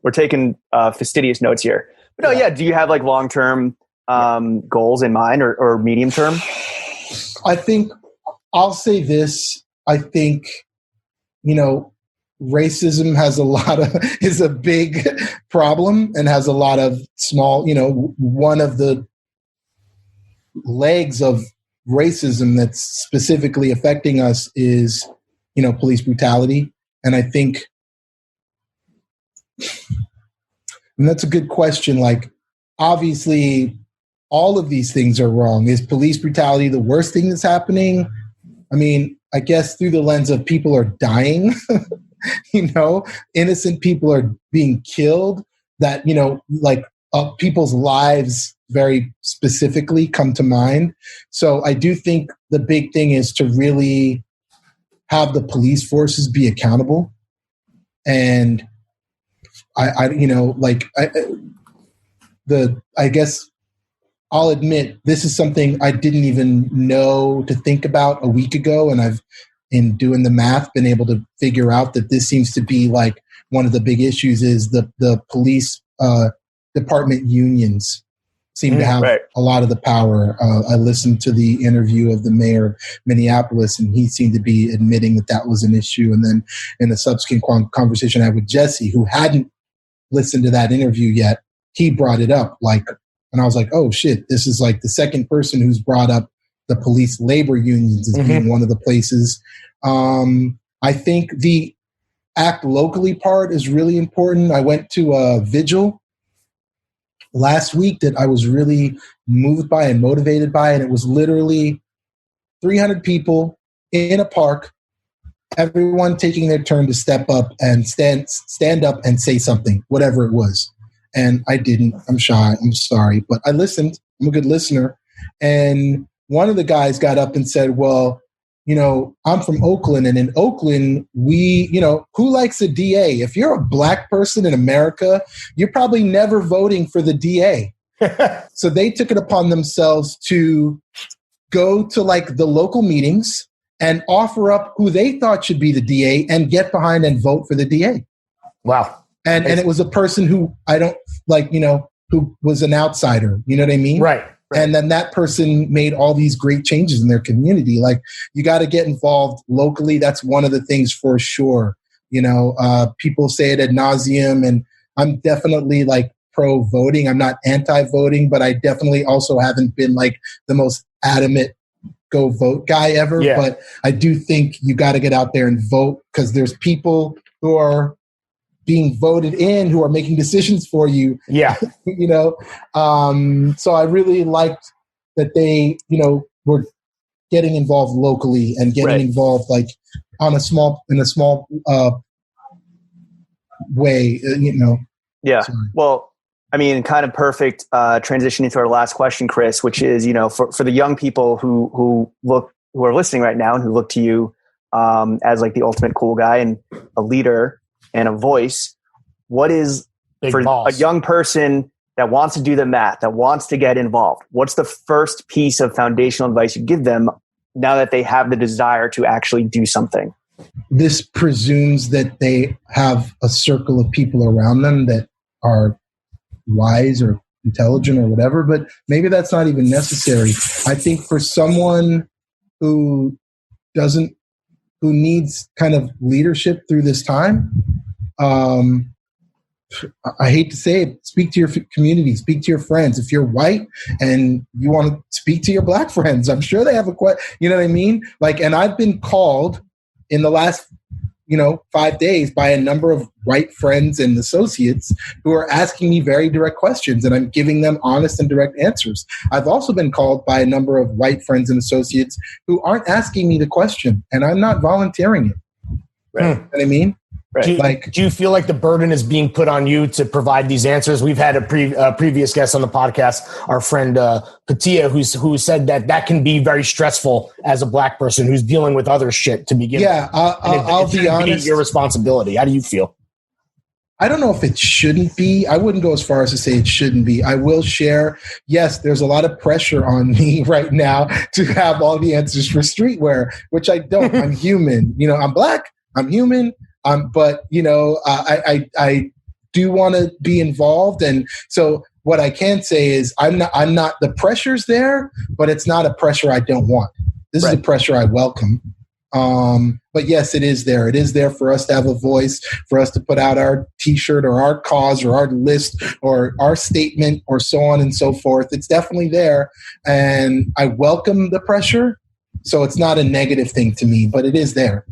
We're taking fastidious notes here. But no, do you have like long-term goals in mind or medium term? I think I'll say this. I think, racism is a big problem and has a lot of small, one of the legs of racism that's specifically affecting us is, police brutality. And I think, and that's a good question. Like, obviously, all of these things are wrong. Is police brutality the worst thing that's happening? I mean, I guess through the lens of people are dying, innocent people are being killed, that, people's lives very specifically come to mind. So I do think the big thing is to really have the police forces be accountable. And I guess I'll admit this is something I didn't even know to think about a week ago. And I've, in doing the math, been able to figure out that this seems to be like one of the big issues is the police department unions seem to have a lot of the power. I listened to the interview of the mayor of Minneapolis, and he seemed to be admitting that was an issue. And then in the subsequent conversation I had with Jesse, who hadn't listened to that interview yet, he brought it up. And I was like, oh shit, this is like the second person who's brought up the police labor unions as being one of the places. I think the act locally part is really important. I went to a vigil last week that I was really moved by and motivated by. And it was literally 300 people in a park everyone taking their turn to step up and stand up and say something, whatever it was. And I didn't. I'm shy. I'm sorry. But I listened. I'm a good listener. And one of the guys got up and said, well, I'm from Oakland. And in Oakland, who likes a DA? If you're a black person in America, you're probably never voting for the DA. So they took it upon themselves to go to like the local meetings and offer up who they thought should be the DA and get behind and vote for the DA. Wow. And it was a person who I don't like, who was an outsider. You know what I mean? Right. And then that person made all these great changes in their community. Like, you got to get involved locally. That's one of the things for sure. People say it ad nauseum, and I'm definitely like pro voting. I'm not anti-voting, but I definitely also haven't been like the most adamant go vote guy ever. Yeah. But I do think you got to get out there and vote, because there's people who are being voted in who are making decisions for you. Yeah. So I really liked that they, were getting involved locally and getting involved like in a small way, Yeah. Sorry. Well, I mean, kind of perfect transition into our last question, Chris, which is, for the young people who are listening right now and who look to you as like the ultimate cool guy and a leader and a voice, what is Big for balls. A young person that wants to do the math, that wants to get involved? What's the first piece of foundational advice you give them now that they have the desire to actually do something? This presumes that they have a circle of people around them that are wise or intelligent or whatever, but maybe that's not even necessary. I think for someone who needs kind of leadership through this time, I hate to say it, speak to your community, speak to your friends. If you're white and you want to speak to your black friends, I'm sure they have a question. You know what I mean? Like, and I've been called in the last 5 days by a number of white friends and associates who are asking me very direct questions, and I'm giving them honest and direct answers. I've also been called by a number of white friends and associates who aren't asking me the question, and I'm not volunteering it. Right. You know what I mean? Right. Do you feel like the burden is being put on you to provide these answers? We've had a previous guest on the podcast, our friend Patia, who said that can be very stressful as a black person who's dealing with other shit to begin with. Yeah, I'll be honest. Your responsibility. How do you feel? I don't know if it shouldn't be. I wouldn't go as far as to say it shouldn't be. I will share, yes, there's a lot of pressure on me right now to have all the answers for streetwear, which I don't. I'm human. I'm black. I'm human. But I do want to be involved, and so what I can say is I'm not. The pressure's there, but it's not a pressure I don't want. This is a pressure I welcome. But yes, it is there. It is there for us to have a voice, for us to put out our T-shirt or our cause or our list or our statement or so on and so forth. It's definitely there, and I welcome the pressure. So it's not a negative thing to me, but it is there.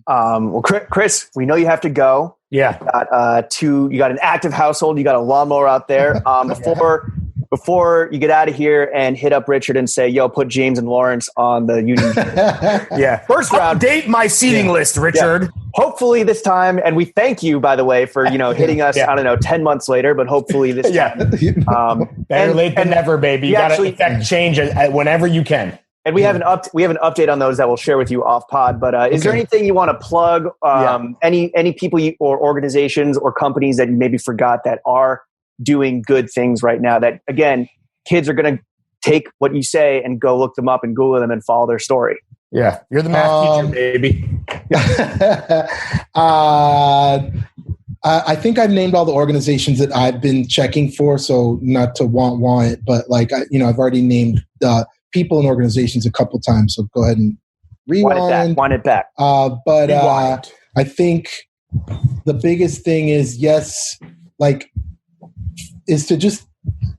Well, Chris, we know you have to go. Yeah. You got an active household. You got a lawnmower out there. Before you get out of here and hit up Richard and say, yo, put James and Lawrence on the Union. Yeah. First round. Update my seating list, Richard. Yeah. Hopefully this time, and we thank you, by the way, for, hitting us, 10 months later, but hopefully this time. Better late than never, baby. You got to effect change whenever you can. And we have an update on those that we'll share with you off pod. But is there anything you want to plug? Any people or organizations or companies that you maybe forgot that are doing good things right now? That again, kids are going to take what you say and go look them up and Google them and follow their story. Yeah, you're the math teacher, baby. I think I've named all the organizations that I've been checking for. So not to want it, but I've already named people and organizations a couple times, so go ahead and rewind. Wind it back. But I think the biggest thing is is to just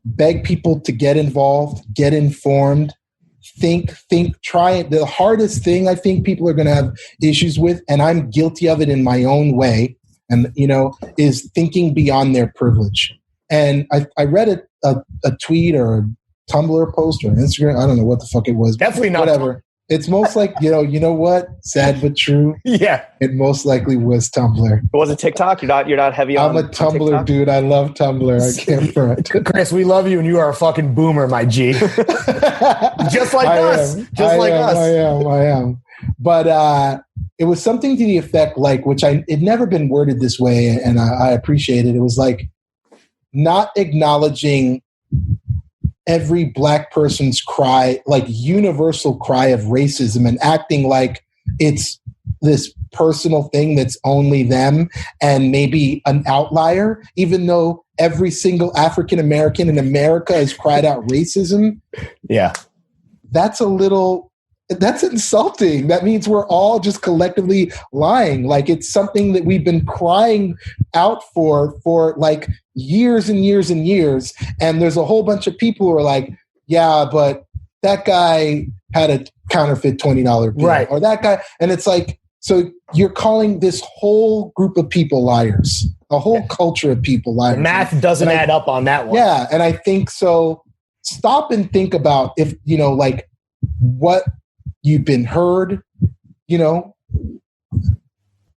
beg people to get involved, get informed, think, try it. The hardest thing I think people are going to have issues with, and I'm guilty of it in my own way, and is thinking beyond their privilege. And I read a tweet or a Tumblr post or Instagram. I don't know what the fuck it was. Definitely not. Whatever. It's most like, you know what? Sad but true. Yeah. It most likely was Tumblr. It wasn't TikTok? You're not heavy on I'm a Tumblr TikTok? dude. I love Tumblr. I can't front. Chris, we love you, and you are a fucking boomer, my G. Just like us. I am. But it was something to the effect like, which it never been worded this way, and I appreciate it. It was like not acknowledging every Black person's cry, like universal cry of racism, and acting like it's this personal thing that's only them and maybe an outlier, even though every single African American in America has cried out racism. Yeah. That's insulting. That means we're all just collectively lying. Like, it's something that we've been crying out for like years and years and years. And there's a whole bunch of people who are like, yeah, but that guy had a counterfeit $20 bill. Right. Or that guy. And it's like, so you're calling this whole group of people liars, a whole culture of people liars. The math doesn't add up on that one. Yeah. And I think so. Stop and think about if, like what you've been heard,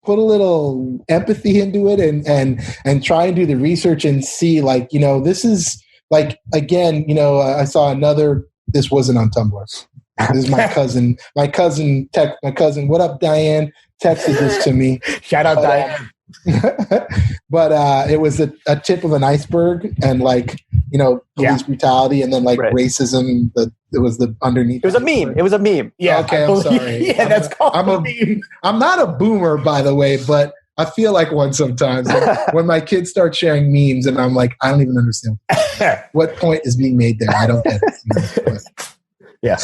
put a little empathy into it and try and do the research and see, like, this is like, again, I saw another, this wasn't on Tumblr. This is my cousin. My cousin, what up, Diane? Texted this to me. Shout out, Diane. But it was a tip of an iceberg, and like, police brutality, and then like racism. It was the underneath. It was a meme. It was a meme. Yeah. Okay. I'm sorry. Yeah, that's called a meme. I'm not a boomer, by the way, but I feel like one sometimes when my kids start sharing memes, and I'm like, I don't even understand what point is being made there. I don't get it. Yeah.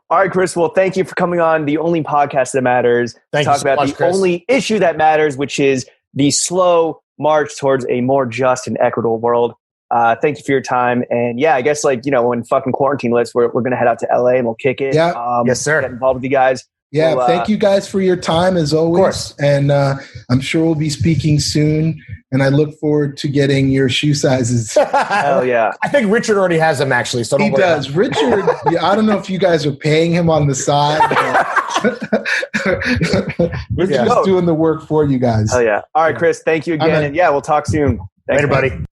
All right, Chris. Well, thank you for coming on the only podcast that matters. Thank you so about much, the Chris. only issue that matters, which is the slow march towards a more just and equitable world. Thank you for your time. And yeah, I guess when fucking quarantine lifts, we're going to head out to LA and we'll kick it. Yeah. Yes, sir. Get involved with you guys. Yeah. We'll, thank you guys for your time as always. Of course. And I'm sure we'll be speaking soon. And I look forward to getting your shoe sizes. Hell yeah. I think Richard already has them, actually. So he does. Richard, I don't know if you guys are paying him on the side. We're just doing the work for you guys. Hell yeah. All right, Chris. Thank you again. And yeah, we'll talk soon. Thanks, later, buddy.